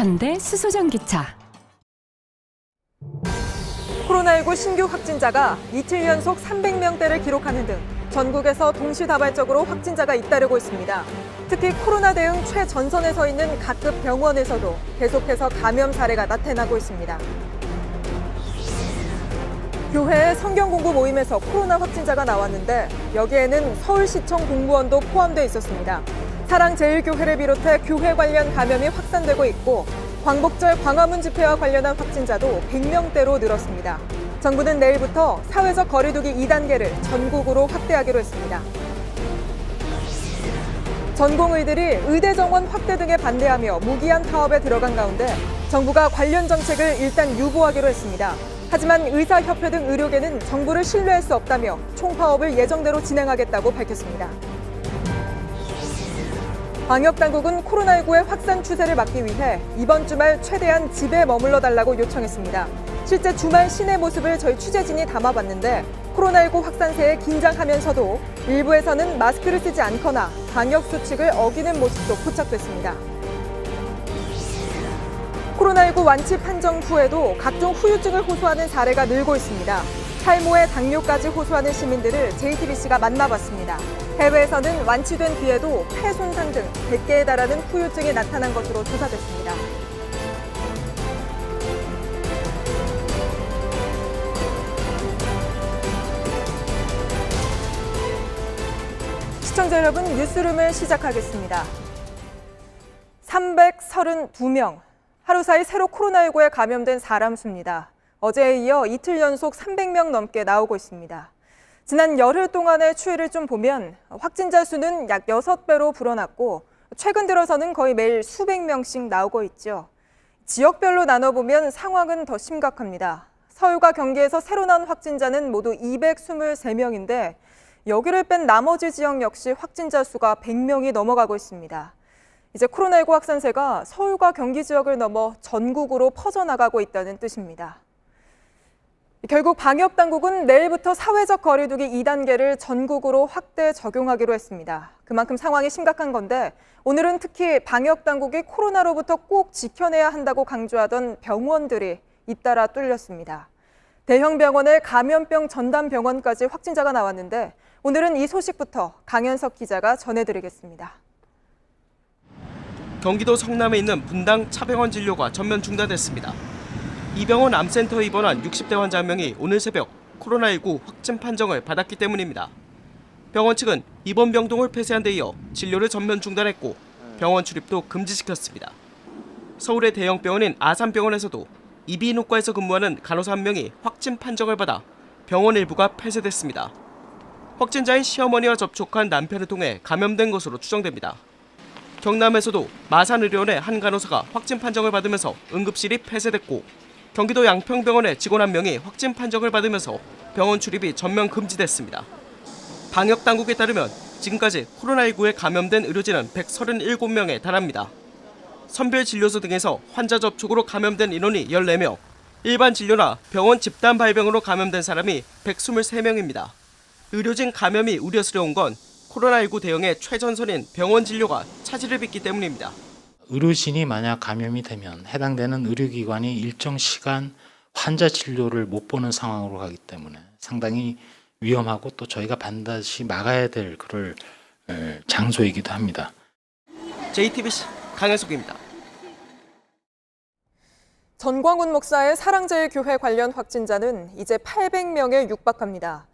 현대 수소전기차. 코로나19 신규 확진자가 이틀 연속 300명대를 기록하는 등 전국에서 동시다발적으로 확진자가 잇따르고 있습니다. 특히 코로나 대응 최전선에 서 있는 각급 병원에서도 계속해서 감염 사례가 나타나고 있습니다. 교회 성경 공부 모임에서 코로나 확진자가 나왔는데 여기에는 서울시청 공무원도 포함돼 있었습니다. 사랑제일교회를 비롯해 교회 관련 감염이 확산되고 있고 광복절 광화문 집회와 관련한 확진자도 100명대로 늘었습니다. 정부는 내일부터 사회적 거리두기 2단계를 전국으로 확대하기로 했습니다. 전공의들이 의대 정원 확대 등에 반대하며 무기한 파업에 들어간 가운데 정부가 관련 정책을 일단 유보하기로 했습니다. 하지만 의사협회 등 의료계는 정부를 신뢰할 수 없다며 총파업을 예정대로 진행하겠다고 밝혔습니다. 방역당국은 코로나19의 확산 추세를 막기 위해 이번 주말 최대한 집에 머물러 달라고 요청했습니다. 실제 주말 시내 모습을 저희 취재진이 담아봤는데 코로나19 확산세에 긴장하면서도 일부에서는 마스크를 쓰지 않거나 방역수칙을 어기는 모습도 포착됐습니다. 코로나19 완치 판정 후에도 각종 후유증을 호소하는 사례가 늘고 있습니다. 탈모에 당뇨까지 호소하는 시민들을 JTBC가 만나봤습니다. 해외에서는 완치된 뒤에도 폐 손상 등 100개에 달하는 후유증이 나타난 것으로 조사됐습니다. 시청자 여러분, 뉴스룸을 시작하겠습니다. 332명. 하루 사이 새로 코로나19에 감염된 사람 수입니다. 어제에 이어 이틀 연속 300명 넘게 나오고 있습니다. 지난 열흘 동안의 추이를 좀 보면 확진자 수는 약 6배로 불어났고 최근 들어서는 거의 매일 수백 명씩 나오고 있죠. 지역별로 나눠보면 상황은 더 심각합니다. 서울과 경기에서 새로 나온 확진자는 모두 223명인데 여기를 뺀 나머지 지역 역시 확진자 수가 100명이 넘어가고 있습니다. 이제 코로나19 확산세가 서울과 경기 지역을 넘어 전국으로 퍼져나가고 있다는 뜻입니다. 결국 방역당국은 내일부터 사회적 거리두기 2단계를 전국으로 확대 적용하기로 했습니다. 그만큼 상황이 심각한 건데 오늘은 특히 방역당국이 코로나로부터 꼭 지켜내야 한다고 강조하던 병원들이 잇따라 뚫렸습니다. 대형 병원의 감염병 전담 병원까지 확진자가 나왔는데 오늘은 이 소식부터 강현석 기자가 전해드리겠습니다. 경기도 성남에 있는 분당 차병원 진료가 전면 중단됐습니다. 이 병원 암센터에 입원한 60대 환자 한 명이 오늘 새벽 코로나19 확진 판정을 받았기 때문입니다. 병원 측은 입원 병동을 폐쇄한 데 이어 진료를 전면 중단했고 병원 출입도 금지시켰습니다. 서울의 대형 병원인 아산병원에서도 이비인후과에서 근무하는 간호사 한 명이 확진 판정을 받아 병원 일부가 폐쇄됐습니다. 확진자인 시어머니와 접촉한 남편을 통해 감염된 것으로 추정됩니다. 경남에서도 마산의료원의 한 간호사가 확진 판정을 받으면서 응급실이 폐쇄됐고 경기도 양평병원의 직원 한 명이 확진 판정을 받으면서 병원 출입이 전면 금지됐습니다. 방역당국에 따르면 지금까지 코로나19에 감염된 의료진은 137명에 달합니다. 선별진료소 등에서 환자 접촉으로 감염된 인원이 14명, 일반 진료나 병원 집단 발병으로 감염된 사람이 123명입니다. 의료진 감염이 우려스러운 건 코로나19 대응의 최전선인 병원 진료가 차질을 빚기 때문입니다. 의료진이 만약 감염이 되면 해당되는 의료기관이 일정 시간 환자 진료를 못 보는 상황으로 가기 때문에 상당히 위험하고 또 저희가 반드시 막아야 될 그럴 장소이기도 합니다. JTBC 강현석입니다. 전광훈 목사의 사랑제일교회 관련 확진자는 이제 800명에 육박합니다.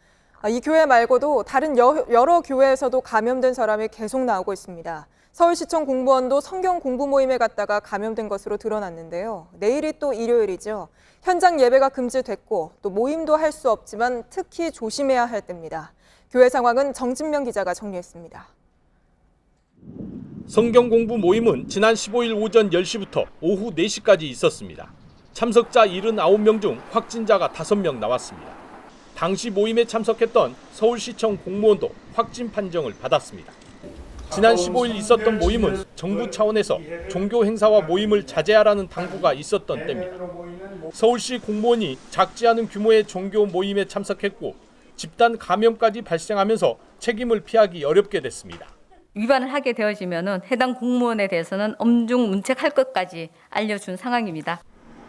이 교회 말고도 다른 여러 교회에서도 감염된 사람이 계속 나오고 있습니다. 서울시청 공무원도 성경 공부 모임에 갔다가 감염된 것으로 드러났는데요. 내일이 또 일요일이죠. 현장 예배가 금지됐고 또 모임도 할 수 없지만 특히 조심해야 할 때입니다. 교회 상황은 정진명 기자가 정리했습니다. 성경 공부 모임은 지난 15일 오전 10시부터 오후 4시까지 있었습니다. 참석자 79명 중 확진자가 5명 나왔습니다. 당시 모임에 참석했던 서울시청 공무원도 확진 판정을 받았습니다. 지난 15일 있었던 모임은 정부 차원에서 종교 행사와 모임을 자제하라는 당부가 있었던 때입니다. 서울시 공무원이 작지 않은 규모의 종교 모임에 참석했고 집단 감염까지 발생하면서 책임을 피하기 어렵게 됐습니다. 위반을 하게 되어지면은 해당 공무원에 대해서는 엄중 문책할 것까지 알려준 상황입니다.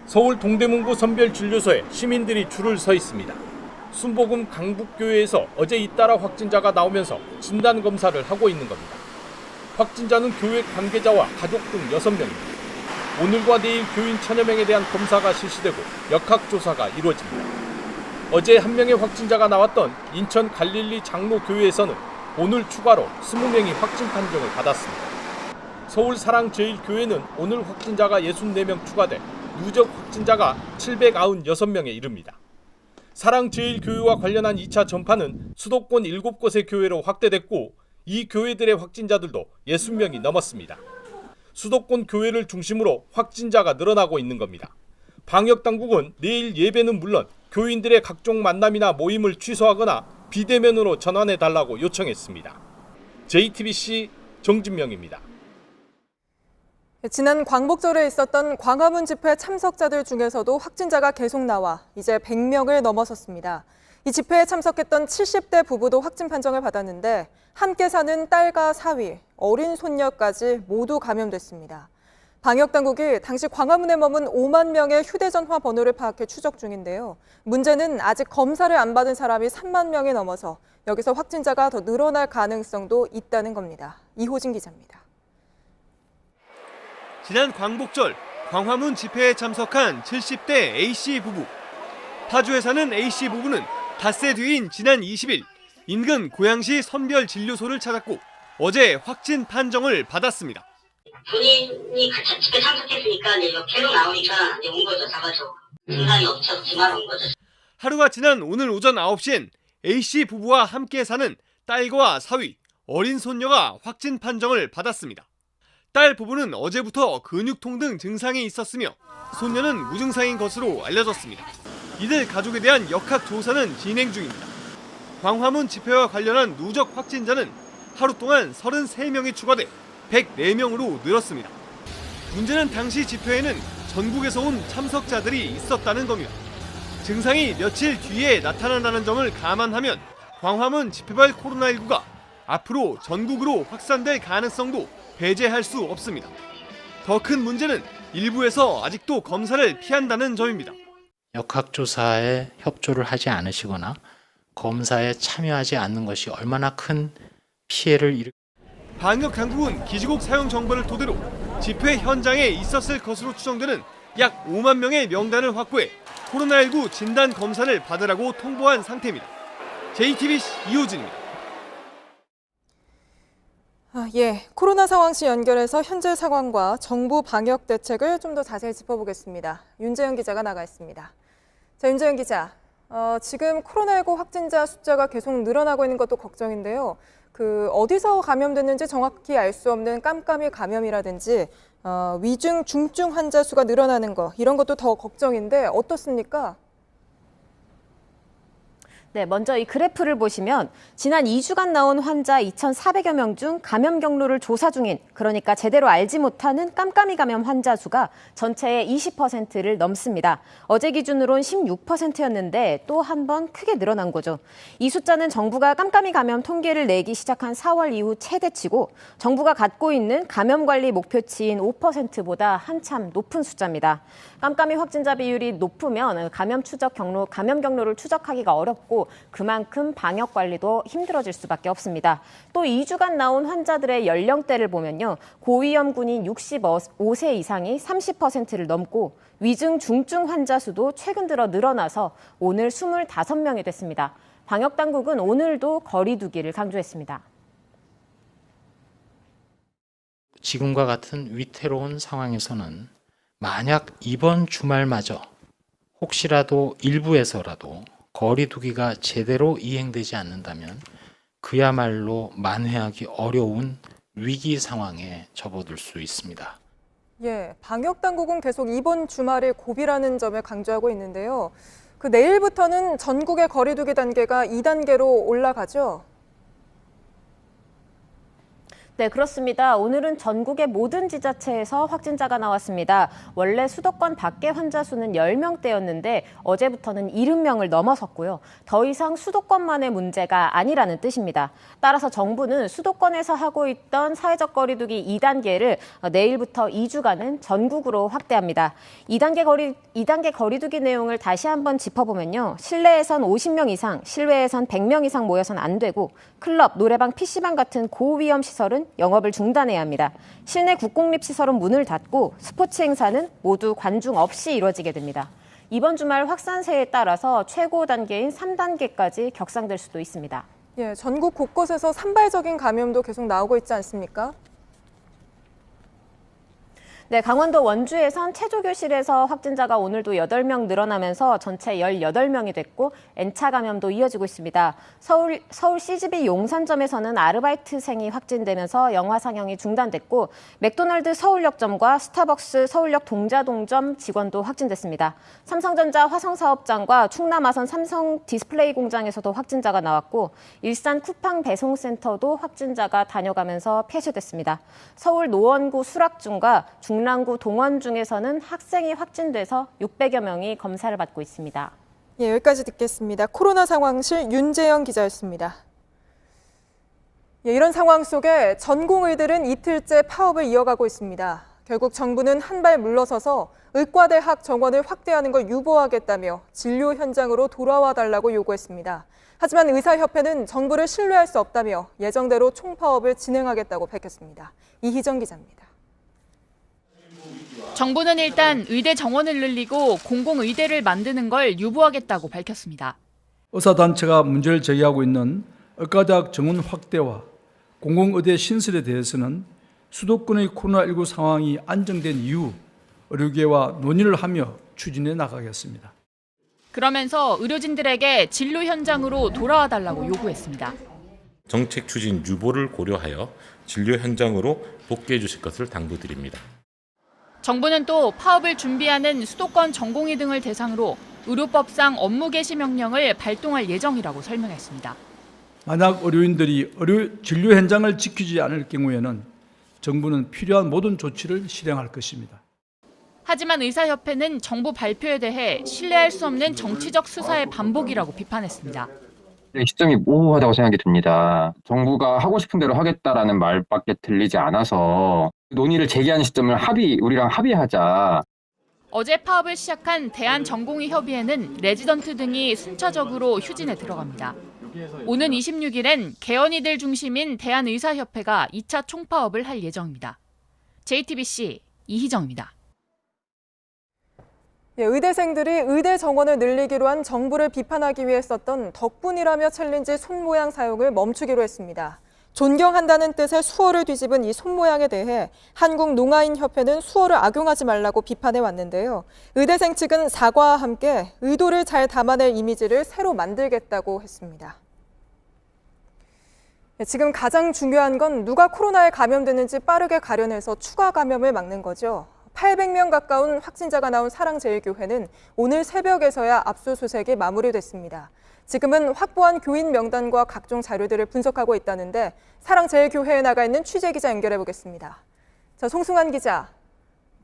서울 동대문구 선별진료소에 시민들이 줄을 서 있습니다. 순복음 강북교회에서 어제 잇따라 확진자가 나오면서 진단검사를 하고 있는 겁니다. 확진자는 교회 관계자와 가족 등 6명입니다. 오늘과 내일 교인 1000여 명에 대한 검사가 실시되고 역학조사가 이루어집니다. 어제 한 명의 확진자가 나왔던 인천 갈릴리 장로교회에서는 오늘 추가로 20명이 확진 판정을 받았습니다. 서울 사랑제일교회는 오늘 확진자가 64명 추가돼 누적 확진자가 796명에 이릅니다. 사랑제일교회와 관련한 2차 전파는 수도권 7곳의 교회로 확대됐고 이 교회들의 확진자들도 60명이 넘었습니다. 수도권 교회를 중심으로 확진자가 늘어나고 있는 겁니다. 방역당국은 내일 예배는 물론 교인들의 각종 만남이나 모임을 취소하거나 비대면으로 전환해달라고 요청했습니다. JTBC 정진명입니다. 지난 광복절에 있었던 광화문 집회 참석자들 중에서도 확진자가 계속 나와 이제 100명을 넘어섰습니다. 이 집회에 참석했던 70대 부부도 확진 판정을 받았는데 함께 사는 딸과 사위, 어린 손녀까지 모두 감염됐습니다. 방역당국이 당시 광화문에 머문 5만 명의 휴대전화 번호를 파악해 추적 중인데요. 문제는 아직 검사를 안 받은 사람이 3만 명이 넘어서 여기서 확진자가 더 늘어날 가능성도 있다는 겁니다. 이호진 기자입니다. 지난 광복절 광화문 집회에 참석한 70대 A씨 부부. 파주에 사는 A씨 부부는 닷새 뒤인 지난 20일 인근 고양시 선별진료소를 찾았고 어제 확진 판정을 받았습니다. 본인이 그 집회 참석했으니까 이제 계속 나오니까 이제 온 거죠. 잡아서 증상이 없었지만 온 거죠. 하루가 지난 오늘 오전 9시엔 A씨 부부와 함께 사는 딸과 사위, 어린 손녀가 확진 판정을 받았습니다. 딸 부부는 어제부터 근육통 등 증상이 있었으며 손녀는 무증상인 것으로 알려졌습니다. 이들 가족에 대한 역학조사는 진행 중입니다. 광화문 집회와 관련한 누적 확진자는 하루 동안 33명이 추가돼 104명으로 늘었습니다. 문제는 당시 집회에는 전국에서 온 참석자들이 있었다는 겁니다. 증상이 며칠 뒤에 나타난다는 점을 감안하면 광화문 집회발 코로나19가 앞으로 전국으로 확산될 가능성도 배제할 수 없습니다. 더 큰 문제는 일부에서 아직도 검사를 피한다는 점입니다. 역학조사에 협조를 하지 않으시거나 검사에 참여하지 않는 것이 얼마나 큰 피해를 방역 당국은 기지국 사용 정보를 토대로 집회 현장에 있었을 것으로 추정되는 약 5만 명의 명단을 확보해 코로나19 진단 검사를 받으라고 통보한 상태입니다. JTBC 이호진입니다. 코로나 상황 시 연결해서 현재 상황과 정부 방역 대책을 좀 더 자세히 짚어보겠습니다. 윤재현 기자가 나가 있습니다. 자, 윤재현 기자, 지금 코로나19 확진자 숫자가 계속 늘어나고 있는 것도 걱정인데요. 어디서 감염됐는지 정확히 알 수 없는 깜깜이 감염이라든지 위중, 중증 환자 수가 늘어나는 거 이런 것도 더 걱정인데 어떻습니까? 네, 먼저 이 그래프를 보시면 지난 2주간 나온 환자 2,400여 명 중 감염 경로를 조사 중인, 그러니까 제대로 알지 못하는 깜깜이 감염 환자 수가 전체의 20%를 넘습니다. 어제 기준으로는 16%였는데 또 한 번 크게 늘어난 거죠. 이 숫자는 정부가 깜깜이 감염 통계를 내기 시작한 4월 이후 최대치고 정부가 갖고 있는 감염 관리 목표치인 5%보다 한참 높은 숫자입니다. 깜깜이 확진자 비율이 높으면 감염 경로를 추적하기가 어렵고 그만큼 방역 관리도 힘들어질 수밖에 없습니다. 또 2주간 나온 환자들의 연령대를 보면요. 고위험군인 65세 이상이 30%를 넘고 위중, 중증 환자 수도 최근 들어 늘어나서 오늘 25명이 됐습니다. 방역 당국은 오늘도 거리 두기를 강조했습니다. 지금과 같은 위태로운 상황에서는 만약 이번 주말마저 혹시라도 일부에서라도 거리 두기가 제대로 이행되지 않는다면 그야말로 만회하기 어려운 위기 상황에 접어들 수 있습니다. 방역 당국은 계속 이번 주말이 고비라는 점을 강조하고 있는데요. 내일부터는 전국의 거리 두기 단계가 2단계로 올라가죠? 네, 그렇습니다. 오늘은 전국의 모든 지자체에서 확진자가 나왔습니다. 원래 수도권 밖의 환자 수는 10명대였는데 어제부터는 70명을 넘어섰고요. 더 이상 수도권만의 문제가 아니라는 뜻입니다. 따라서 정부는 수도권에서 하고 있던 사회적 거리두기 2단계를 내일부터 2주간은 전국으로 확대합니다. 2단계 거리두기 내용을 다시 한번 짚어보면요. 실내에선 50명 이상, 실외에선 100명 이상 모여선 안 되고 클럽, 노래방, PC방 같은 고위험 시설은 영업을 중단해야 합니다. 실내 국공립시설은 문을 닫고 스포츠 행사는 모두 관중 없이 이루어지게 됩니다. 이번 주말 확산세에 따라서 최고 단계인 3단계까지 격상될 수도 있습니다. 예, 전국 곳곳에서 산발적인 감염도 계속 나오고 있지 않습니까? 네, 강원도 원주에선 체조교실에서 확진자가 오늘도 8명 늘어나면서 전체 18명이 됐고 N차 감염도 이어지고 있습니다. 서울 CGV 용산점에서는 아르바이트생이 확진되면서 영화 상영이 중단됐고 맥도날드 서울역점과 스타벅스 서울역 동자동점 직원도 확진됐습니다. 삼성전자 화성사업장과 충남 아산 삼성 디스플레이 공장에서도 확진자가 나왔고 일산 쿠팡 배송센터도 확진자가 다녀가면서 폐쇄됐습니다. 서울 노원구 수락중과 중랑구 동원중에서는 학생이 확진돼서 600여 명이 검사를 받고 있습니다. 예, 여기까지 듣겠습니다. 코로나 상황실 윤재영 기자였습니다. 예, 이런 상황 속에 전공의들은 이틀째 파업을 이어가고 있습니다. 결국 정부는 한 발 물러서서 의과대학 정원을 확대하는 걸 유보하겠다며 진료 현장으로 돌아와 달라고 요구했습니다. 하지만 의사협회는 정부를 신뢰할 수 없다며 예정대로 총파업을 진행하겠다고 밝혔습니다. 이희정 기자입니다. 정부는 일단 의대 정원을 늘리고 공공의대를 만드는 걸 유보하겠다고 밝혔습니다. 의사단체가 문제를 제기하고 있는 의과대학 정원 확대와 공공의대 신설에 대해서는 수도권의 코로나19 상황이 안정된 이후 의료계와 논의를 하며 추진해 나가겠습니다. 그러면서 의료진들에게 진료 현장으로 돌아와 달라고 요구했습니다. 정책 추진 유보를 고려하여 진료 현장으로 복귀해 주실 것을 당부드립니다. 정부는 또 파업을 준비하는 수도권 전공의 등을 대상으로 의료법상 업무 개시 명령을 발동할 예정이라고 설명했습니다. 만약 의료인들이 진료 현장을 지키지 않을 경우에는 정부는 필요한 모든 조치를 실행할 것입니다. 하지만 의사협회는 정부 발표에 대해 신뢰할 수 없는 정치적 수사의 반복이라고 비판했습니다. 시점이 모호하다고 생각이 듭니다. 정부가 하고 싶은 대로 하겠다라는 말밖에 들리지 않아서 논의를 재개하는 시점을 우리랑 합의하자. 어제 파업을 시작한 대한전공의협의회는 레지던트 등이 순차적으로 휴진에 들어갑니다. 오는 26일엔 개원이들 중심인 대한의사협회가 2차 총파업을 할 예정입니다. JTBC 이희정입니다. 예, 의대생들이 의대 정원을 늘리기로 한 정부를 비판하기 위해 썼던 덕분이라며 챌린지 손모양 사용을 멈추기로 했습니다. 존경한다는 뜻의 수어를 뒤집은 이 손모양에 대해 한국농아인협회는 수어를 악용하지 말라고 비판해 왔는데요. 의대생 측은 사과와 함께 의도를 잘 담아낼 이미지를 새로 만들겠다고 했습니다. 지금 가장 중요한 건 누가 코로나에 감염됐는지 빠르게 가려내서 추가 감염을 막는 거죠. 800명 가까운 확진자가 나온 사랑제일교회는 오늘 새벽에서야 압수수색이 마무리됐습니다. 지금은 확보한 교인 명단과 각종 자료들을 분석하고 있다는데 사랑제일교회에 나가 있는 취재기자 연결해 보겠습니다. 자, 송승환 기자,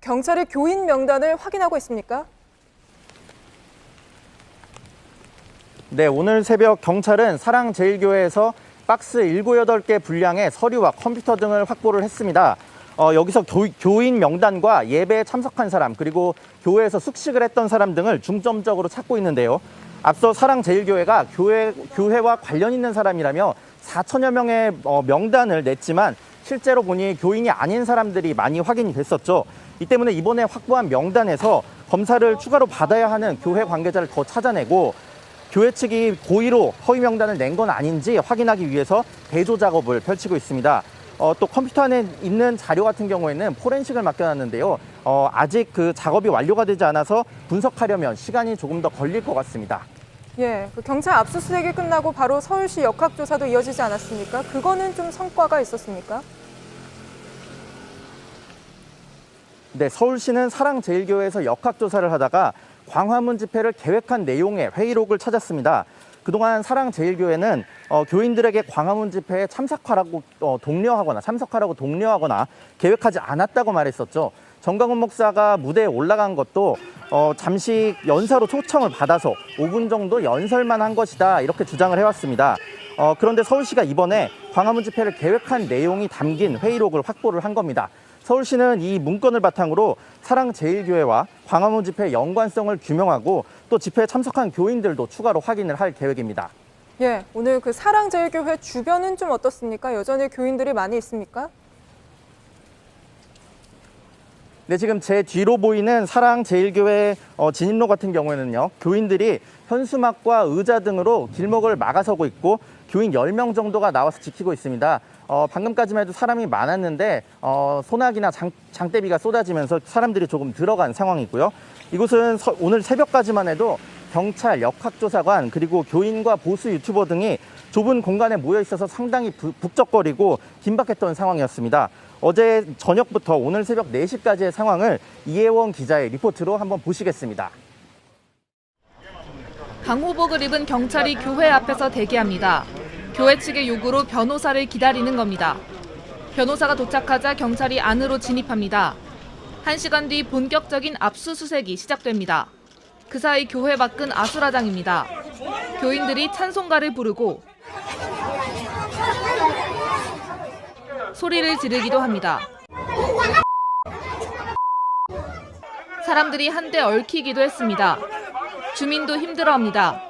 경찰이 교인 명단을 확인하고 있습니까? 네, 오늘 새벽 경찰은 사랑제일교회에서 박스 7, 8개 분량의 서류와 컴퓨터 등을 확보를 했습니다. 여기서 교인 명단과 예배에 참석한 사람, 그리고 교회에서 숙식을 했던 사람 등을 중점적으로 찾고 있는데요. 앞서 사랑제일교회가 교회와 관련 있는 사람이라며 4천여 명의 명단을 냈지만 실제로 보니 교인이 아닌 사람들이 많이 확인이 됐었죠. 이 때문에 이번에 확보한 명단에서 검사를 추가로 받아야 하는 교회 관계자를 더 찾아내고 교회 측이 고의로 허위 명단을 낸 건 아닌지 확인하기 위해서 대조 작업을 펼치고 있습니다. 또 컴퓨터 안에 있는 자료 같은 경우에는 포렌식을 맡겨놨는데요. 아직 그 작업이 완료가 되지 않아서 분석하려면 시간이 조금 더 걸릴 것 같습니다. 예, 경찰 압수수색이 끝나고 바로 서울시 역학조사도 이어지지 않았습니까? 그거는 좀 성과가 있었습니까? 네, 서울시는 사랑제일교회에서 역학조사를 하다가 광화문 집회를 계획한 내용의 회의록을 찾았습니다. 그동안 사랑제일교회는 교인들에게 광화문 집회에 참석하라고 독려하거나 계획하지 않았다고 말했었죠. 정광훈 목사가 무대에 올라간 것도 잠시 연사로 초청을 받아서 5분 정도 연설만 한 것이다 이렇게 주장을 해왔습니다. 그런데 서울시가 이번에 광화문 집회를 계획한 내용이 담긴 회의록을 확보를 한 겁니다. 서울시는 이 문건을 바탕으로 사랑제일교회와 광화문 집회의 연관성을 규명하고 또 집회에 참석한 교인들도 추가로 확인을 할 계획입니다. 예, 오늘 그 사랑제일교회 주변은 좀 어떻습니까? 여전히 교인들이 많이 있습니까? 네, 지금 제 뒤로 보이는 사랑제일교회 진입로 같은 경우에는요, 교인들이 현수막과 의자 등으로 길목을 막아서고 있고 교인 10명 정도가 나와서 지키고 있습니다. 방금까지만 해도 사람이 많았는데 소나기나 장대비가 쏟아지면서 사람들이 조금 들어간 상황이고요. 이곳은 오늘 새벽까지만 해도 경찰, 역학조사관, 그리고 교인과 보수 유튜버 등이 좁은 공간에 모여 있어서 상당히 북적거리고 긴박했던 상황이었습니다. 어제 저녁부터 오늘 새벽 4시까지의 상황을 이혜원 기자의 리포트로 한번 보시겠습니다. 방호복을 입은 경찰이 교회 앞에서 대기합니다. 교회 측의 요구로 변호사를 기다리는 겁니다. 변호사가 도착하자 경찰이 안으로 진입합니다. 1시간 뒤 본격적인 압수수색이 시작됩니다. 그 사이 교회 밖은 아수라장입니다. 교인들이 찬송가를 부르고 소리를 지르기도 합니다. 사람들이 한데 얽히기도 했습니다. 주민도 힘들어합니다.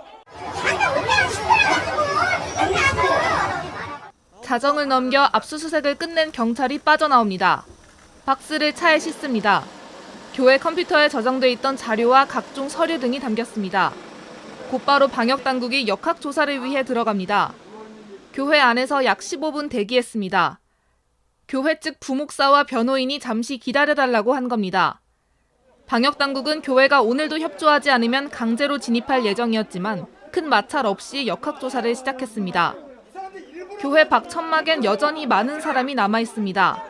자정을 넘겨 압수수색을 끝낸 경찰이 빠져나옵니다. 박스를 차에 싣습니다. 교회 컴퓨터에 저장돼 있던 자료와 각종 서류 등이 담겼습니다. 곧바로 방역당국이 역학조사를 위해 들어갑니다. 교회 안에서 약 15분 대기했습니다. 교회 측 부목사와 변호인이 잠시 기다려달라고 한 겁니다. 방역당국은 교회가 오늘도 협조하지 않으면 강제로 진입할 예정이었지만 큰 마찰 없이 역학조사를 시작했습니다. 교회 밖 천막엔 여전히 많은 사람이 남아 있습니다.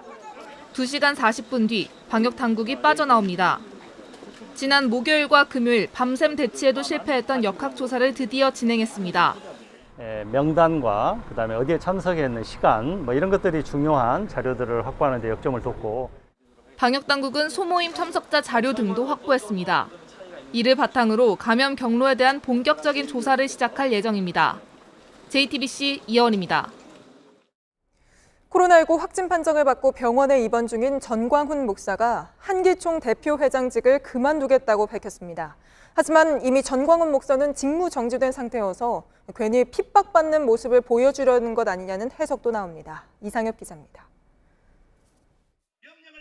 2시간 40분 뒤 방역당국이 빠져나옵니다. 지난 목요일과 금요일 밤샘 대치에도 실패했던 역학조사를 드디어 진행했습니다. 명단과 그다음에 어디에 참석했는 시간 이런 것들이 중요한 자료들을 확보하는 데 역점을 뒀고 방역당국은 소모임 참석자 자료 등도 확보했습니다. 이를 바탕으로 감염 경로에 대한 본격적인 조사를 시작할 예정입니다. JTBC 이혜원입니다. 코로나19 확진 판정을 받고 병원에 입원 중인 전광훈 목사가 한기총 대표회장직을 그만두겠다고 밝혔습니다. 하지만 이미 전광훈 목사는 직무 정지된 상태여서 괜히 핍박받는 모습을 보여주려는 것 아니냐는 해석도 나옵니다. 이상엽 기자입니다.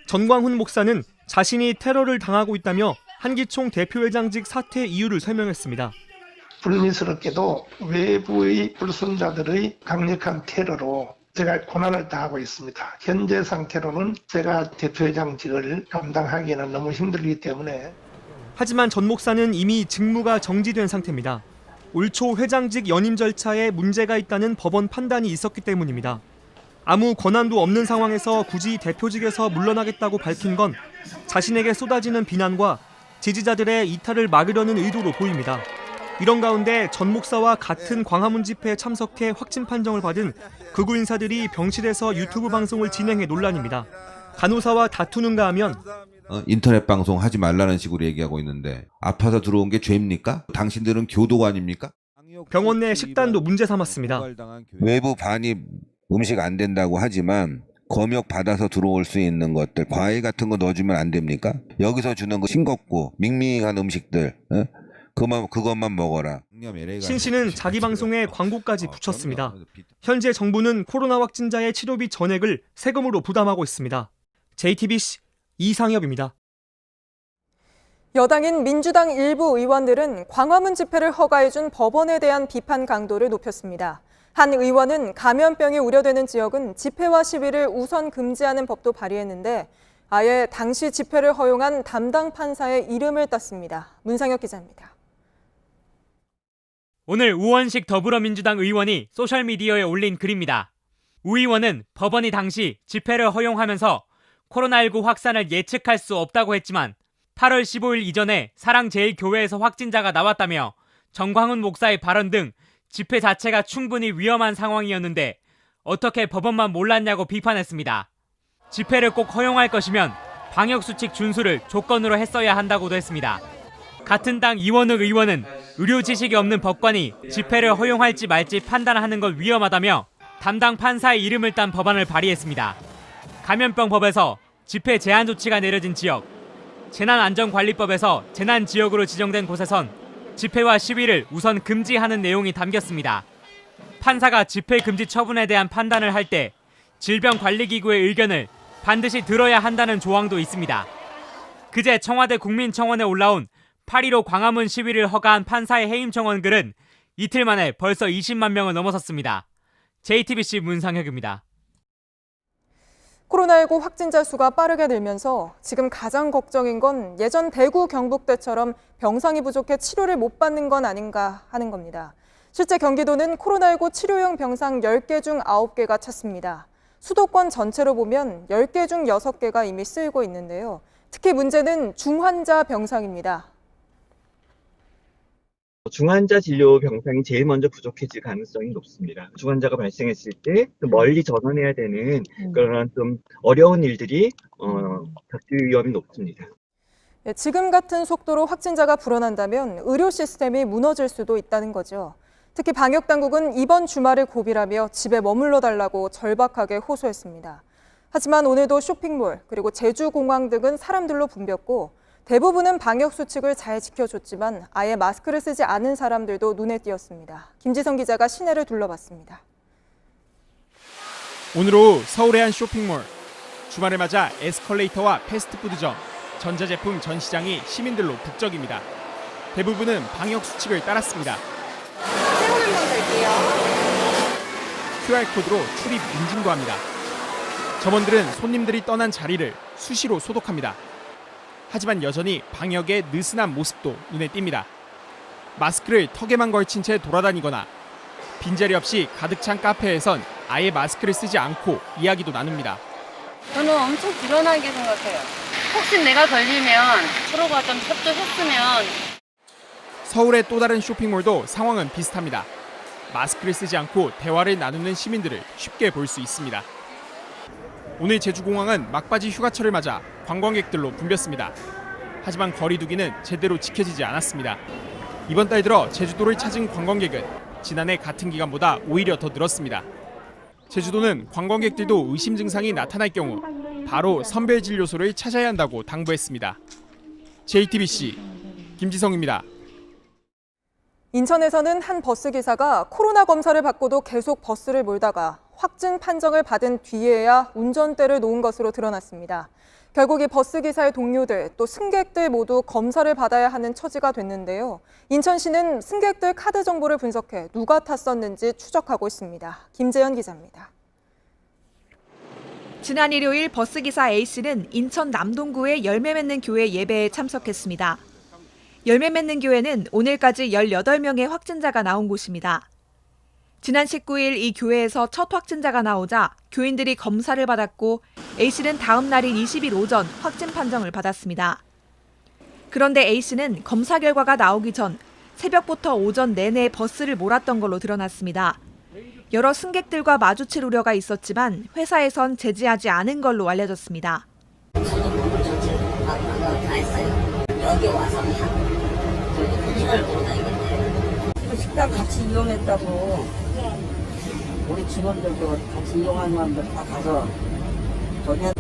전광훈 목사는 자신이 테러를 당하고 있다며 한기총 대표회장직 사퇴 이유를 설명했습니다. 불미스럽게도 외부의 불순자들의 강력한 테러로 제가 고난을 당하고 있습니다. 현재 상태로는 제가 대표회장직을 감당하기에는 너무 힘들기 때문에. 하지만 전 목사는 이미 직무가 정지된 상태입니다. 올 초 회장직 연임 절차에 문제가 있다는 법원 판단이 있었기 때문입니다. 아무 권한도 없는 상황에서 굳이 대표직에서 물러나겠다고 밝힌 건 자신에게 쏟아지는 비난과 지지자들의 이탈을 막으려는 의도로 보입니다. 이런 가운데 전 목사와 같은 광화문 집회에 참석해 확진 판정을 받은 극우 인사들이 병실에서 유튜브 방송을 진행해 논란입니다. 간호사와 다투는가 하면 인터넷 방송 하지 말라는 식으로 얘기하고 있는데 아파서 들어온 게 죄입니까? 당신들은 교도관입니까? 병원 내 식단도 문제 삼았습니다. 외부 반입 음식 안 된다고 하지만 검역 받아서 들어올 수 있는 것들, 과일 같은 거 넣어주면 안 됩니까? 여기서 주는 거 싱겁고 밍밍한 음식들, 그것만 먹어라. 신 씨는 자기 방송에 광고까지 붙였습니다. 현재 정부는 코로나 확진자의 치료비 전액을 세금으로 부담하고 있습니다. JTBC 이상엽입니다. 여당인 민주당 일부 의원들은 광화문 집회를 허가해준 법원에 대한 비판 강도를 높였습니다. 한 의원은 감염병이 우려되는 지역은 집회와 시위를 우선 금지하는 법도 발의했는데 아예 당시 집회를 허용한 담당 판사의 이름을 땄습니다. 문상혁 기자입니다. 오늘 우원식 더불어민주당 의원이 소셜미디어에 올린 글입니다. 우 의원은 법원이 당시 집회를 허용하면서 코로나19 확산을 예측할 수 없다고 했지만 8월 15일 이전에 사랑제일교회에서 확진자가 나왔다며 전광훈 목사의 발언 등 집회 자체가 충분히 위험한 상황이었는데 어떻게 법원만 몰랐냐고 비판했습니다. 집회를 꼭 허용할 것이면 방역수칙 준수를 조건으로 했어야 한다고도 했습니다. 같은 당 이원욱 의원은 의료 지식이 없는 법관이 집회를 허용할지 말지 판단하는 건 위험하다며 담당 판사의 이름을 딴 법안을 발의했습니다. 감염병법에서 집회 제한 조치가 내려진 지역, 재난안전관리법에서 재난지역으로 지정된 곳에선 집회와 시위를 우선 금지하는 내용이 담겼습니다. 판사가 집회 금지 처분에 대한 판단을 할 때 질병관리기구의 의견을 반드시 들어야 한다는 조항도 있습니다. 그제 청와대 국민청원에 올라온 8.15 광화문 시위를 허가한 판사의 해임 청원 글은 이틀 만에 벌써 20만 명을 넘어섰습니다. JTBC 문상혁입니다. 코로나19 확진자 수가 빠르게 늘면서 지금 가장 걱정인 건 예전 대구 경북 때처럼 병상이 부족해 치료를 못 받는 건 아닌가 하는 겁니다. 실제 경기도는 코로나19 치료용 병상 10개 중 9개가 찼습니다. 수도권 전체로 보면 10개 중 6개가 이미 쓰이고 있는데요. 특히 문제는 중환자 병상입니다. 중환자 진료 병상이 제일 먼저 부족해질 가능성이 높습니다. 중환자가 발생했을 때 멀리 전원해야 되는 그런 좀 어려운 일들이 닥칠 위험이 높습니다. 지금 같은 속도로 확진자가 불어난다면 의료 시스템이 무너질 수도 있다는 거죠. 특히 방역당국은 이번 주말을 고비라며 집에 머물러 달라고 절박하게 호소했습니다. 하지만 오늘도 쇼핑몰 그리고 제주공항 등은 사람들로 붐볐고 대부분은 방역수칙을 잘 지켜줬지만 아예 마스크를 쓰지 않은 사람들도 눈에 띄었습니다. 김지성 기자가 시내를 둘러봤습니다. 오늘 오후 서울의 한 쇼핑몰. 주말을 맞아 에스컬레이터와 패스트푸드점, 전자제품 전시장이 시민들로 북적입니다. 대부분은 방역수칙을 따랐습니다. 체온 한번 볼게요. QR코드로 출입 인증도 합니다. 점원들은 손님들이 떠난 자리를 수시로 소독합니다. 하지만 여전히 방역의 느슨한 모습도 눈에 띕니다. 마스크를 턱에만 걸친 채 돌아다니거나 빈자리 없이 가득 찬 카페에선 아예 마스크를 쓰지 않고 이야기도 나눕니다. 저는 엄청 불안하게 생각해요. 혹시 내가 걸리면 서로가 좀 협조했으면. 서울의 또 다른 쇼핑몰도 상황은 비슷합니다. 마스크를 쓰지 않고 대화를 나누는 시민들을 쉽게 볼 수 있습니다. 오늘 제주공항은 막바지 휴가철을 맞아 관광객들로 붐볐습니다. 하지만 거리 두기는 제대로 지켜지지 않았습니다. 이번 달 들어 제주도를 찾은 관광객은 지난해 같은 기간보다 오히려 더 늘었습니다. 제주도는 관광객들도 의심 증상이 나타날 경우 바로 선별진료소를 찾아야 한다고 당부했습니다. JTBC 김지성입니다. 인천에서는 한 버스기사가 코로나 검사를 받고도 계속 버스를 몰다가 확진 판정을 받은 뒤에야 운전대를 놓은 것으로 드러났습니다. 결국 이 버스기사의 동료들 또 승객들 모두 검사를 받아야 하는 처지가 됐는데요. 인천시는 승객들 카드 정보를 분석해 누가 탔었는지 추적하고 있습니다. 김재현 기자입니다. 지난 일요일 버스기사 A씨는 인천 남동구의 열매 맺는 교회 예배에 참석했습니다. 열매 맺는 교회는 오늘까지 18명의 확진자가 나온 곳입니다. 지난 19일 이 교회에서 첫 확진자가 나오자 교인들이 검사를 받았고 A씨는 다음 날인 20일 오전 확진 판정을 받았습니다. 그런데 A씨는 검사 결과가 나오기 전 새벽부터 오전 내내 버스를 몰았던 걸로 드러났습니다. 여러 승객들과 마주칠 우려가 있었지만 회사에선 제지하지 않은 걸로 알려졌습니다. 여기 와서 식당 같이 이용했다고 우리 직원들도 같이 이용하는 사람들 다 가서 전에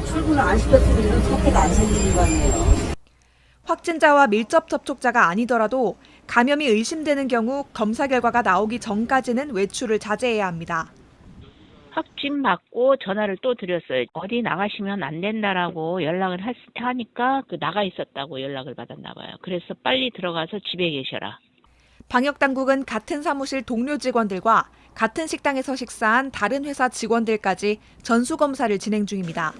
출근을 안 시켰으면 이런 사태가 안 생기는 거 아니에요. 확진자와 밀접 접촉자가 아니더라도 감염이 의심되는 경우 검사 결과가 나오기 전까지는 외출을 자제해야 합니다. 확진 받고 전화를 또 드렸어요. 어디 나가시면 안 된다라고 연락을 하니까 나가 있었다고 연락을 받았나 봐요. 그래서 빨리 들어가서 집에 계셔라. 방역당국은 같은 사무실 동료 직원들과 같은 식당에서 식사한 다른 회사 직원들까지 전수검사를 진행 중입니다.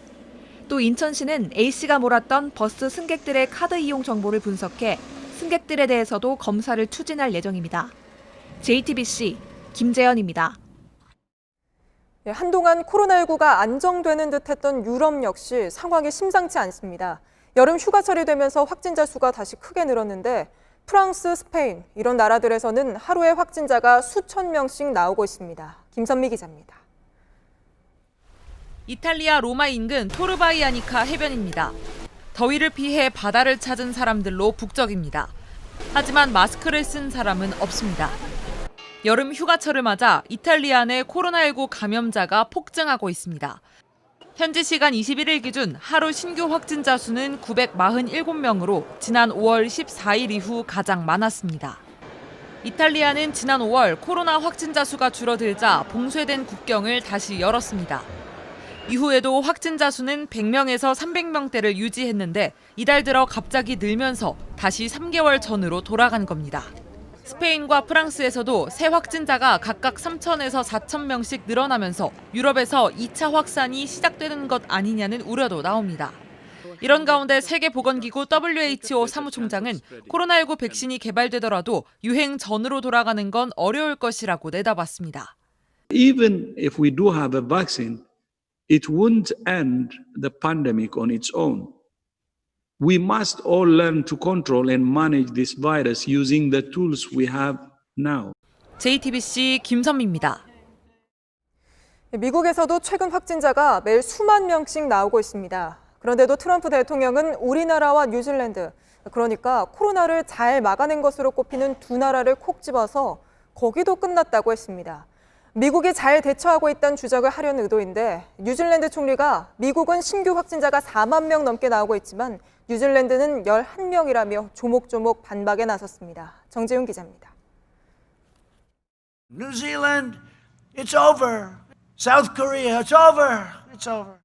또 인천시는 A씨가 몰았던 버스 승객들의 카드 이용 정보를 분석해 승객들에 대해서도 검사를 추진할 예정입니다. JTBC 김재현입니다. 한동안 코로나19가 안정되는 듯했던 유럽 역시 상황이 심상치 않습니다. 여름 휴가철이 되면서 확진자 수가 다시 크게 늘었는데 프랑스, 스페인 이런 나라들에서는 하루에 확진자가 수천 명씩 나오고 있습니다. 김선미 기자입니다. 이탈리아 로마 인근 토르바이아니카 해변입니다. 더위를 피해 바다를 찾은 사람들로 북적입니다. 하지만 마스크를 쓴 사람은 없습니다. 여름 휴가철을 맞아 이탈리아 내 코로나19 감염자가 폭증하고 있습니다. 현지 시간 21일 기준 하루 신규 확진자 수는 947명으로 지난 5월 14일 이후 가장 많았습니다. 이탈리아는 지난 5월 코로나 확진자 수가 줄어들자 봉쇄된 국경을 다시 열었습니다. 이후에도 확진자 수는 100명에서 300명대를 유지했는데 이달 들어 갑자기 늘면서 다시 3개월 전으로 돌아간 겁니다. 스페인과 프랑스에서도 새 확진자가 각각 3,000에서 4,000명씩 늘어나면서 유럽에서 2차 확산이 시작되는 것 아니냐는 우려도 나옵니다. 이런 가운데 세계보건기구 WHO 사무총장은 코로나19 백신이 개발되더라도 유행 전으로 돌아가는 건 어려울 것이라고 내다봤습니다. Even if we do have a vaccine, it won't end the pandemic on its own. We must all learn to control and manage this virus using the tools we have now. JTBC 김선미입니다. 미국에서도 최근 확진자가 매일 수만 명씩 나오고 있습니다. 그런데도 트럼프 대통령은 우리나라와 뉴질랜드, 그러니까 코로나를 잘 막아낸 것으로 꼽히는 두 나라를 콕 집어서 거기도 끝났다고 했습니다. 미국이 잘 대처하고 있다는 주장을 하려는 의도인데 뉴질랜드 총리가 미국은 신규 확진자가 4만 명 넘게 나오고 있지만 뉴질랜드는 11명이라며 조목조목 반박에 나섰습니다. 정재훈 기자입니다. New Zealand, it's over. South Korea, it's over. It's over.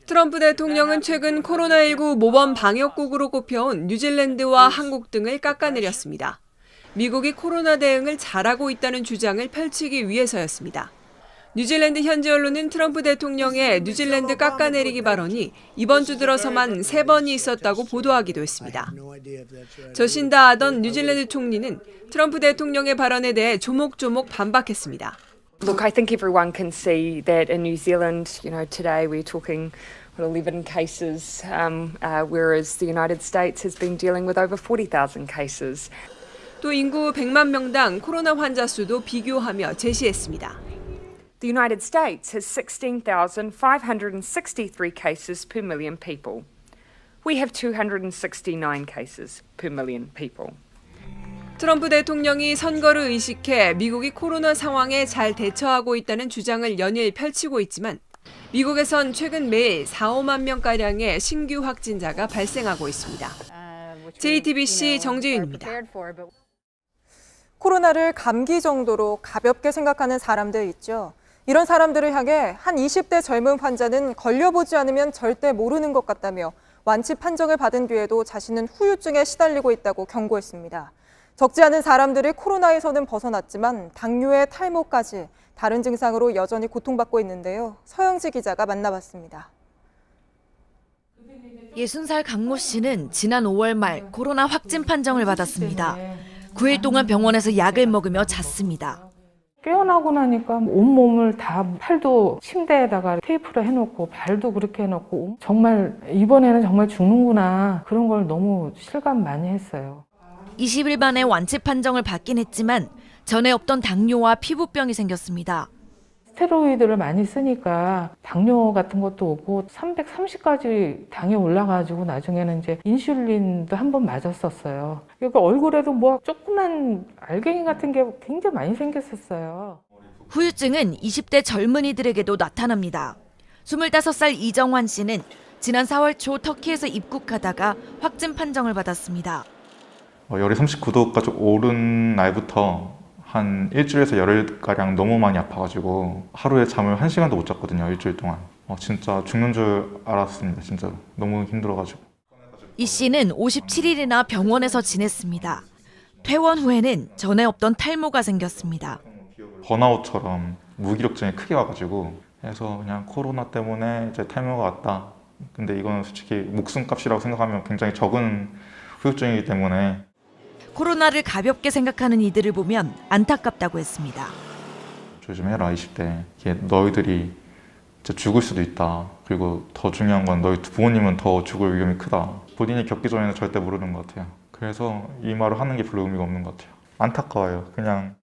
트럼프 대통령은 최근 코로나19 모범 방역국으로 꼽혀온 뉴질랜드와 한국 등을 깎아내렸습니다. 미국이 코로나 대응을 잘하고 있다는 주장을 펼치기 위해서였습니다. 뉴질랜드 현지 언론은 트럼프 대통령의 뉴질랜드 깎아내리기 발언이 이번 주 들어서만 3번이 있었다고 보도하기도 했습니다. 저신다 아던 뉴질랜드 총리는 트럼프 대통령의 발언에 대해 조목조목 반박했습니다. Look, I think everyone can see that in New Zealand, today we're talking 11 cases, whereas the United States has been dealing with over 40,000 cases. 또 인구 100만 명당 코로나 환자 수도 비교하며 제시했습니다. The United States has 16,563 cases per million people. We have 269 cases per million people. 트럼프 대통령이 선거를 의식해 미국이 코로나 상황에 잘 대처하고 있다는 주장을 연일 펼치고 있지만 미국에선 최근 매일 4, 5만 명가량의 신규 확진자가 발생하고 있습니다. JTBC 정재윤입니다. 코로나를 감기 정도로 가볍게 생각하는 사람들 있죠. 이런 사람들을 향해 한 20대 젊은 환자는 걸려보지 않으면 절대 모르는 것 같다며 완치 판정을 받은 뒤에도 자신은 후유증에 시달리고 있다고 경고했습니다. 적지 않은 사람들이 코로나에서는 벗어났지만 당뇨의 탈모까지 다른 증상으로 여전히 고통받고 있는데요. 서영지 기자가 만나봤습니다. 60살 강모 씨는 지난 5월 말 코로나 확진 판정을 받았습니다. 9일 동안 병원에서 약을 먹으며 잤습니다. 깨어나고 나니까 온몸을 다 팔도 침대에다가 테이프를 해놓고 발도 그렇게 해놓고 정말 이번에는 정말 죽는구나 그런 걸 너무 실감 많이 했어요. 20일 만에 완치 판정을 받긴 했지만 전에 없던 당뇨와 피부병이 생겼습니다. 스테로이드를 많이 쓰니까 당뇨 같은 것도 오고 330까지 당이 올라가지고 나중에는 이제 인슐린도 한 번 맞았었어요. 그러니까 얼굴에도 뭐 조그만 알갱이 같은 게 굉장히 많이 생겼었어요. 후유증은 20대 젊은이들에게도 나타납니다. 25살 이정환 씨는 지난 4월 초 터키에서 입국하다가 확진 판정을 받았습니다. 열이 39도까지 오른 날부터 한 일주일에서 열흘가량 너무 많이 아파가지고 하루에 잠을 1시간도 못 잤거든요. 일주일 동안. 진짜 죽는 줄 알았습니다. 진짜 너무 힘들어가지고. 이 씨는 57일이나 병원에서 지냈습니다. 퇴원 후에는 전에 없던 탈모가 생겼습니다. 번아웃처럼 무기력증이 크게 와가지고 그래서 그냥 코로나 때문에 이제 탈모가 왔다. 근데 이건 솔직히 목숨값이라고 생각하면 굉장히 적은 후유증이기 때문에 코로나를 가볍게 생각하는 이들을 보면 안타깝다고 했습니다. 조심해라 20대. 너희들이 진짜 죽을 수도 있다. 그리고 더 중요한 건 너희 부모님은 더 죽을 위험이 크다. 본인이 겪기 전에는 절대 모르는 것 같아요. 그래서 이 말을 하는 게 별로 의미가 없는 것 같아요. 안타까워요. 그냥.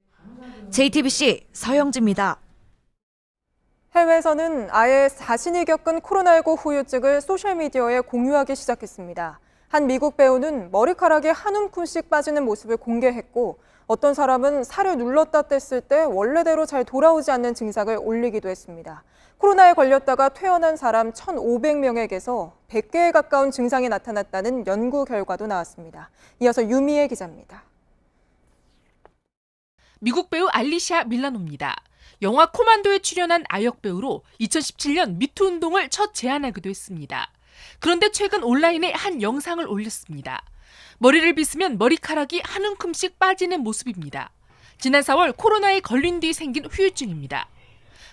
JTBC 서영지입니다. 해외에서는 아예 자신이 겪은 코로나19 후유증을 소셜미디어에 공유하기 시작했습니다. 한 미국 배우는 머리카락이 한 움큼씩 빠지는 모습을 공개했고 어떤 사람은 살을 눌렀다 뗐을 때 원래대로 잘 돌아오지 않는 증상을 올리기도 했습니다. 코로나에 걸렸다가 퇴원한 사람 1,500명에게서 100개에 가까운 증상이 나타났다는 연구 결과도 나왔습니다. 이어서 유미애 기자입니다. 미국 배우 알리샤 밀라노입니다. 영화 코만도에 출연한 아역 배우로 2017년 미투 운동을 첫 제안하기도 했습니다. 그런데 최근 온라인에 한 영상을 올렸습니다. 머리를 빗으면 머리카락이 한 움큼씩 빠지는 모습입니다. 지난 4월 코로나에 걸린 뒤 생긴 후유증입니다.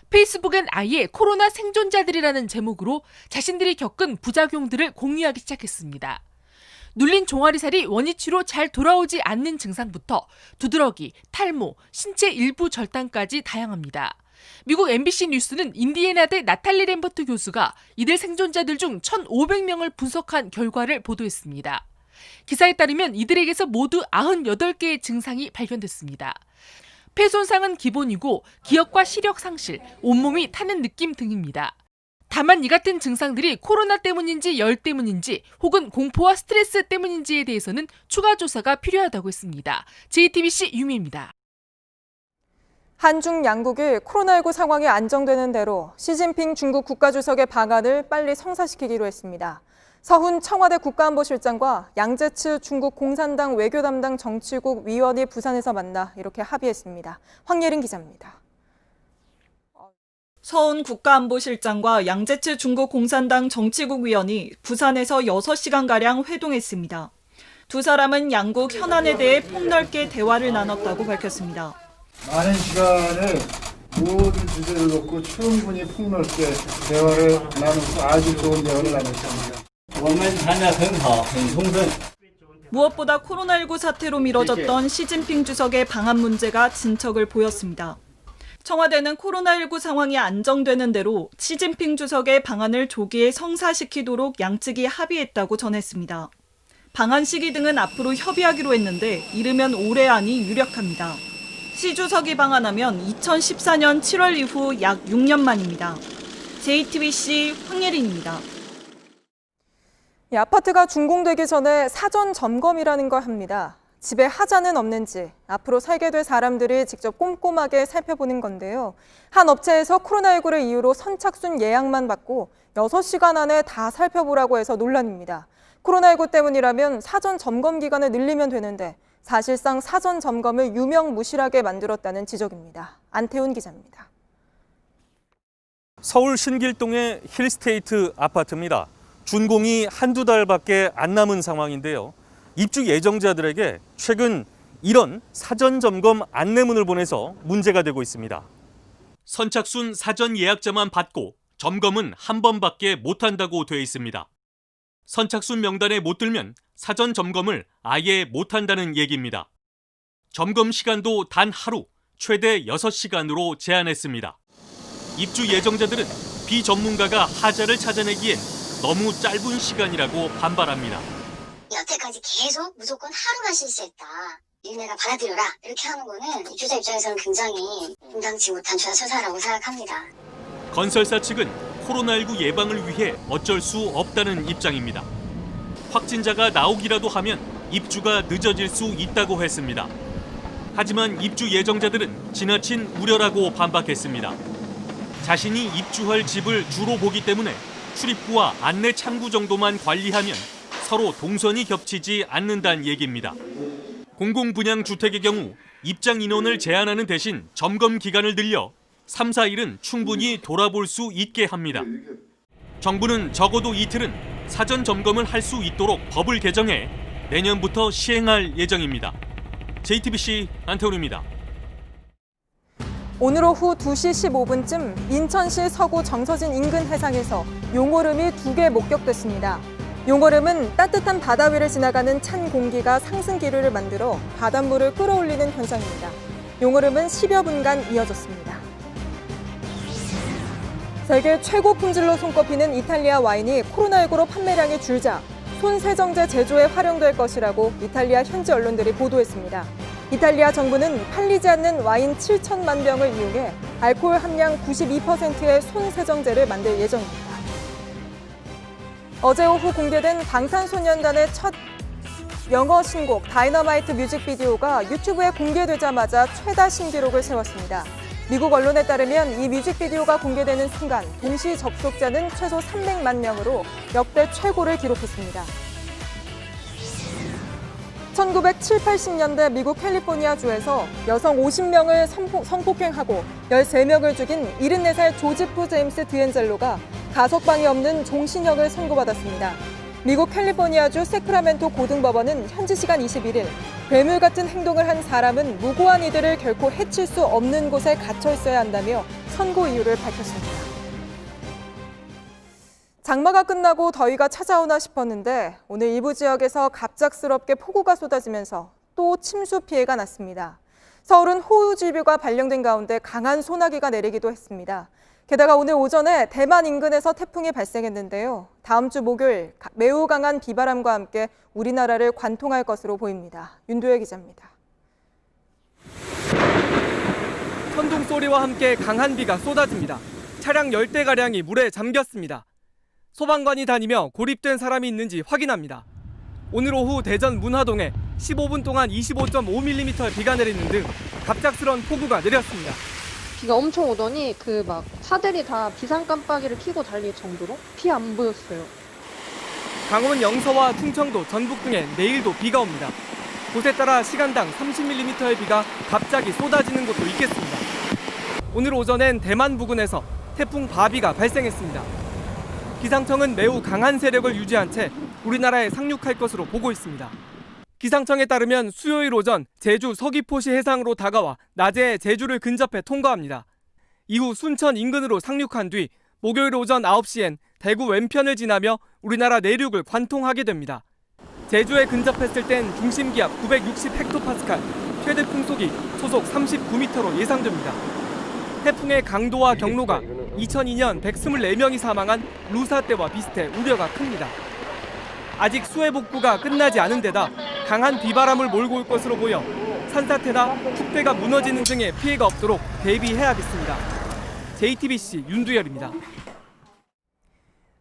페이스북엔 아예 코로나 생존자들이라는 제목으로 자신들이 겪은 부작용들을 공유하기 시작했습니다. 눌린 종아리살이 원위치로 잘 돌아오지 않는 증상부터 두드러기, 탈모, 신체 일부 절단까지 다양합니다. 미국 MBC 뉴스는 인디애나대 나탈리 램버트 교수가 이들 생존자들 중 1,500명을 분석한 결과를 보도했습니다. 기사에 따르면 이들에게서 모두 98개의 증상이 발견됐습니다. 폐 손상은 기본이고 기억과 시력 상실, 온몸이 타는 느낌 등입니다. 다만 이 같은 증상들이 코로나 때문인지 열 때문인지 혹은 공포와 스트레스 때문인지에 대해서는 추가 조사가 필요하다고 했습니다. JTBC 유미입니다. 한중 양국이 코로나19 상황이 안정되는 대로 시진핑 중국 국가주석의 방안을 빨리 성사시키기로 했습니다. 서훈 청와대 국가안보실장과 양재츠 중국 공산당 외교 담당 정치국 위원이 부산에서 만나 이렇게 합의했습니다. 황예린 기자입니다. 서훈 국가안보실장과 양재츠 중국 공산당 정치국 위원이 부산에서 6시간가량 회동했습니다. 두 사람은 양국 현안에 대해 폭넓게 대화를 나눴다고 밝혔습니다. 많은 시간을 모든 주제를 놓고 충분히 폭넓게 대화를 나누고 아주 좋은 대화를 나눴습니다. 무엇보다 코로나19 사태로 미뤄졌던 시진핑 주석의 방한 문제가 진척을 보였습니다. 청와대는 코로나19 상황이 안정되는 대로 시진핑 주석의 방안을 조기에 성사시키도록 양측이 합의했다고 전했습니다. 방안 시기 등은 앞으로 협의하기로 했는데 이르면 올해 안이 유력합니다. 시 주석이 방한하면 2014년 7월 이후 약 6년 만입니다. JTBC 황예린입니다. 아파트가 준공되기 전에 사전 점검이라는 걸 합니다. 집에 하자는 없는지 앞으로 살게 될 사람들이 직접 꼼꼼하게 살펴보는 건데요. 한 업체에서 코로나19를 이유로 선착순 예약만 받고 6시간 안에 다 살펴보라고 해서 논란입니다. 코로나19 때문이라면 사전 점검 기간을 늘리면 되는데 사실상 사전 점검을 유명무실하게 만들었다는 지적입니다. 안태훈 기자입니다. 서울 신길동의 힐스테이트 아파트입니다. 준공이 한두 달밖에 안 남은 상황인데요. 입주 예정자들에게 최근 이런 사전 점검 안내문을 보내서 문제가 되고 있습니다. 선착순 사전 예약자만 받고 점검은 한 번밖에 못한다고 되어 있습니다. 선착순 명단에 못 들면 사전 점검을 아예 못한다는 얘기입니다. 점검 시간도 단 하루, 최대 6시간으로 제한했습니다. 입주 예정자들은 비전문가가 하자를 찾아내기엔 너무 짧은 시간이라고 반발합니다. 여태까지 계속 무조건 하루만 실시했다. 니네가 받아들여라. 이렇게 하는 거는 입주자 입장에서는 굉장히 감당치 못한 처사라고 생각합니다. 건설사 측은 코로나19 예방을 위해 어쩔 수 없다는 입장입니다. 확진자가 나오기라도 하면 입주가 늦어질 수 있다고 했습니다. 하지만 입주 예정자들은 지나친 우려라고 반박했습니다. 자신이 입주할 집을 주로 보기 때문에 출입구와 안내 창구 정도만 관리하면 서로 동선이 겹치지 않는다는 얘기입니다. 공공분양 주택의 경우 입장 인원을 제한하는 대신 점검 기간을 늘려 3, 4일은 충분히 돌아볼 수 있게 합니다. 정부는 적어도 이틀은 사전 점검을 할 수 있도록 법을 개정해 내년부터 시행할 예정입니다. JTBC 안태훈입니다. 오늘 오후 2시 15분쯤 인천시 서구 정서진 인근 해상에서 용오름이 2개 목격됐습니다. 용오름은 따뜻한 바다 위를 지나가는 찬 공기가 상승 기류를 만들어 바닷물을 끌어올리는 현상입니다. 용오름은 10여 분간 이어졌습니다. 세계 최고 품질로 손꼽히는 이탈리아 와인이 코로나19로 판매량이 줄자 손세정제 제조에 활용될 것이라고 이탈리아 현지 언론들이 보도했습니다. 이탈리아 정부는 팔리지 않는 와인 7천만 병을 이용해 알코올 함량 92%의 손세정제를 만들 예정입니다. 어제 오후 공개된 방탄소년단의 첫 영어 신곡 다이너마이트 뮤직비디오가 유튜브에 공개되자마자 최다 신기록을 세웠습니다. 미국 언론에 따르면 이 뮤직비디오가 공개되는 순간 동시 접속자는 최소 300만 명으로 역대 최고를 기록했습니다. 1970, 80년대 미국 캘리포니아주에서 여성 50명을 성폭행하고 13명을 죽인 74살 조지프 제임스 디엔젤로가 가석방이 없는 종신형을 선고받았습니다. 미국 캘리포니아주 세크라멘토 고등법원은 현지 시간 21일 괴물 같은 행동을 한 사람은 무고한 이들을 결코 해칠 수 없는 곳에 갇혀 있어야 한다며 선고 이유를 밝혔습니다. 장마가 끝나고 더위가 찾아오나 싶었는데 오늘 일부 지역에서 갑작스럽게 폭우가 쏟아지면서 또 침수 피해가 났습니다. 서울은 호우주의보가 발령된 가운데 강한 소나기가 내리기도 했습니다. 게다가 오늘 오전에 대만 인근에서 태풍이 발생했는데요. 다음 주 목요일 매우 강한 비바람과 함께 우리나라를 관통할 것으로 보입니다. 윤도혜 기자입니다. 천둥 소리와 함께 강한 비가 쏟아집니다. 차량 10대가량이 물에 잠겼습니다. 소방관이 다니며 고립된 사람이 있는지 확인합니다. 오늘 오후 대전 문화동에 15분 동안 25.5mm의 비가 내리는 등 갑작스런 폭우가 내렸습니다. 비가 엄청 오더니 막 차들이 다 비상 깜빡이를 켜고 달릴 정도로 비 안 보였어요. 강원 영서와 충청도, 전북 등에 내일도 비가 옵니다. 곳에 따라 시간당 30mm의 비가 갑자기 쏟아지는 곳도 있겠습니다. 오늘 오전엔 대만 부근에서 태풍 바비가 발생했습니다. 기상청은 매우 강한 세력을 유지한 채 우리나라에 상륙할 것으로 보고 있습니다. 기상청에 따르면 수요일 오전 제주 서귀포시 해상으로 다가와 낮에 제주를 근접해 통과합니다. 이후 순천 인근으로 상륙한 뒤 목요일 오전 9시엔 대구 왼편을 지나며 우리나라 내륙을 관통하게 됩니다. 제주에 근접했을 땐 중심기압 960헥토파스칼, 최대 풍속이 초속 39m로 예상됩니다. 태풍의 강도와 경로가 2002년 124명이 사망한 루사 때와 비슷해 우려가 큽니다. 아직 수해 복구가 끝나지 않은 데다 강한 비바람을 몰고 올 것으로 보여 산사태나 툭대가 무너지는 등의 피해가 없도록 대비해야겠습니다. JTBC 윤두열입니다.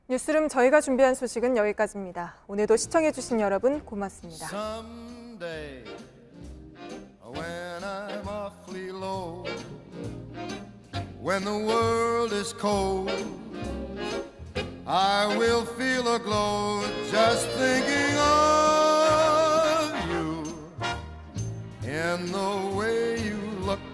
뉴스룸 저희가 준비한 소식은 여기까지입니다. 오늘도 시청해주신 여러분 고맙습니다. Someday, when I'm awfully low, when the world is cold, I will feel a glow just thinking of you in the